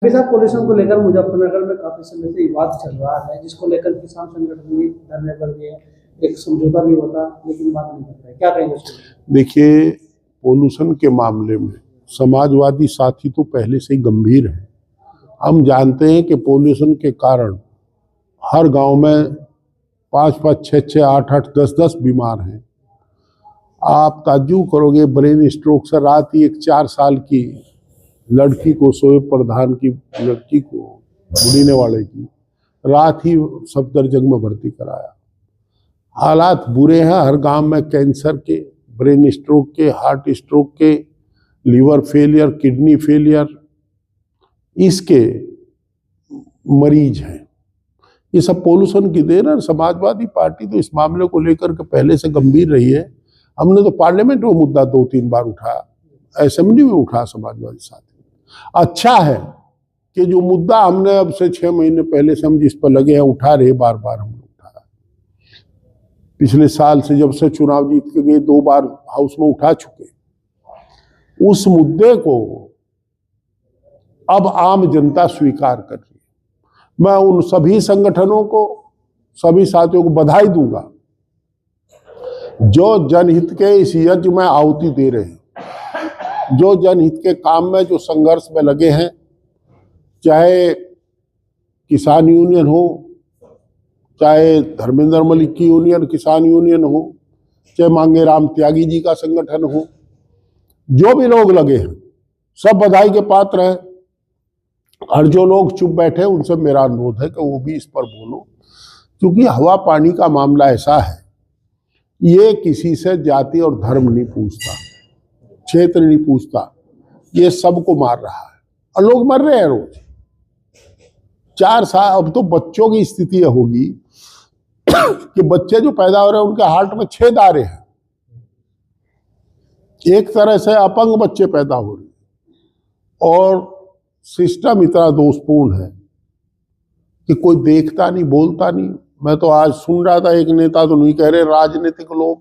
साहब, पोल्यूशन को लेकर मुजफ्फरनगर में काफी समय से विवाद चल रहा है, जिसको लेकर किसान संगठन भी धरने पर भी है, एक समझौता भी होता, लेकिन बात नहीं करता है। क्या कहेंगे? देखिए, पोल्यूशन के मामले में समाजवादी साथी तो पहले से ही गंभीर है। हम जानते हैं कि पोल्यूशन के कारण हर गांव में 5-5, 6-6, 8-8, 10-10 बीमार हैं। आप ताज्जुब करोगे, ब्रेन स्ट्रोक से रात ही एक 4 साल की लड़की को, शोएब प्रधान की लड़की को, बुढ़ीने वाले की, रात ही सफदरजंग में भर्ती कराया। हालात बुरे हैं। हर गांव में कैंसर के, ब्रेन स्ट्रोक के, हार्ट स्ट्रोक के, लीवर फेलियर, किडनी फेलियर, इसके मरीज हैं। ये सब पोल्यूशन की देन है। समाजवादी पार्टी तो इस मामले को लेकर के पहले से गंभीर रही है। हमने तो पार्लियामेंट में मुद्दा 2-3 बार उठाया, असेंबली में उठाया समाजवादी साथी। अच्छा है कि जो मुद्दा हमने अब से 6 महीने पहले से हम जिस पर लगे हैं उठा रहे, बार बार हमने उठाया। पिछले साल से जब से चुनाव जीत के गए 2 बार हाउस में उठा चुके। उस मुद्दे को अब आम जनता स्वीकार कर रही है। मैं उन सभी संगठनों को, सभी साथियों को बधाई दूंगा जो जनहित के इस यज्ञ में आहुति दे रहे हैं, जो जनहित के काम में, जो संघर्ष में लगे हैं। चाहे किसान यूनियन हो, चाहे धर्मेंद्र मलिक की यूनियन, किसान यूनियन हो, चाहे मांगेराम त्यागी जी का संगठन हो, जो भी लोग लगे हैं सब बधाई के पात्र हैं। और जो लोग चुप बैठे उनसे मेरा अनुरोध है कि वो भी इस पर बोलो, क्योंकि हवा पानी का मामला ऐसा है, ये किसी से जाति और धर्म नहीं पूछता, क्षेत्र नहीं पूछता, ये सबको मार रहा है और लोग मर रहे हैं रोज। 4 साल अब तो बच्चों की स्थिति होगी कि बच्चे जो पैदा हो रहे हैं उनके हार्ट में छेद आ रहे हैं। एक तरह से अपंग बच्चे पैदा हो रहे हैं और सिस्टम इतना दोषपूर्ण है कि कोई देखता नहीं, बोलता नहीं। मैं तो आज सुन रहा था, एक नेता तो नहीं कह रहे, राजनीतिक लोग,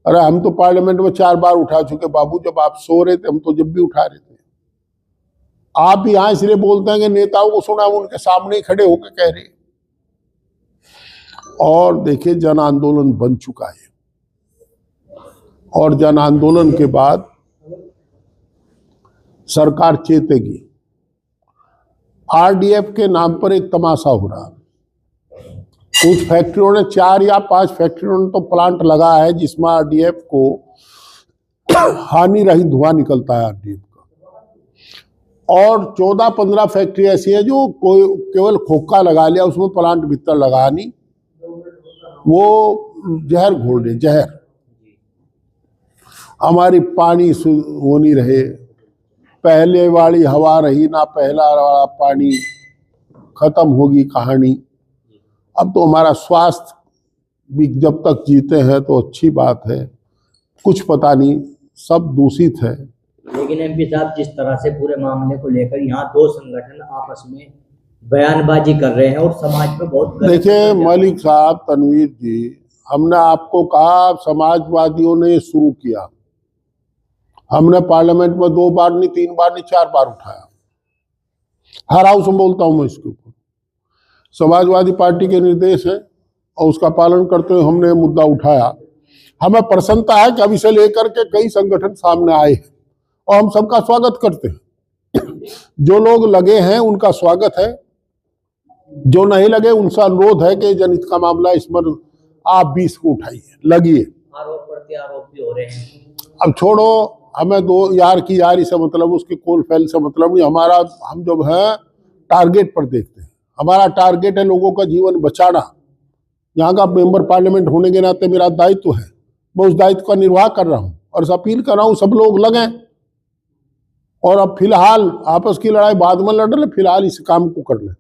अरे हम तो पार्लियामेंट में 4 बार उठा चुके बाबू, जब आप सो रहे थे हम तो जब भी उठा रहे थे। आप भी यहां इसलिए बोलते हैं कि नेताओं को सुना, उनके सामने ही खड़े होकर कह रहे। और देखिए, जन आंदोलन बन चुका है और जन आंदोलन के बाद सरकार चेतेगी। आरडीएफ के नाम पर एक तमाशा हो रहा है। कुछ फैक्ट्रियों ने, 4 या 5 फैक्ट्रियों ने तो प्लांट लगा है जिसमें आरडीएफ को हानि रहित धुआं निकलता है आरडीएफ का। और 14-15 फैक्ट्री ऐसी है जो कोई केवल खोखा लगा लिया, उसमें प्लांट भीतर लगा नहीं, वो जहर घोल रहे, जहर। हमारी पानी वो नहीं रहे, पहले वाली हवा रही ना, पहला वाला पानी, खत्म होगी कहानी। अब तो हमारा स्वास्थ्य भी जब तक जीते हैं तो अच्छी बात है, कुछ पता नहीं, सब दूषित है। लेकिन एमपी साहब, जिस तरह से पूरे मामले को लेकर यहाँ 2 संगठन आपस में बयानबाजी कर रहे हैं और समाज पे बहुत, देखिए मलिक साहब, तनवीर जी, हमने आपको कहा समाजवादियों ने शुरू किया। हमने पार्लियामेंट में 2 बार नहीं, 3 बार नहीं, 4 बार उठाया। हर हाउस में बोलता हूं मैं इसके ऊपर। समाजवादी पार्टी के निर्देश है और उसका पालन करते हुए हमने मुद्दा उठाया। हमें प्रसन्नता है कि अब इसे लेकर के कई संगठन सामने आए हैं और हम सबका स्वागत करते हैं। जो लोग लगे हैं उनका स्वागत है, जो नहीं लगे उनसे अनुरोध है कि जनहित का मामला, इस पर आप भी इसको उठाइए, लगिए। आरोप प्रत्यारोप भी हो रहे हैं। अब छोड़ो, हमें 2 यार की यारी से मतलब, उसके कोल फैल से मतलब नहीं। हमारा, हम जब है टारगेट पर देखते हैं। हमारा टारगेट है लोगों का जीवन बचाना। यहाँ का मेंबर पार्लियामेंट होने के नाते मेरा दायित्व है, मैं उस दायित्व का निर्वाह कर रहा हूँ और अपील कर रहा हूँ सब लोग लगे। और अब फिलहाल आपस की लड़ाई बाद में लड़ ले, फिलहाल इस काम को कर ले।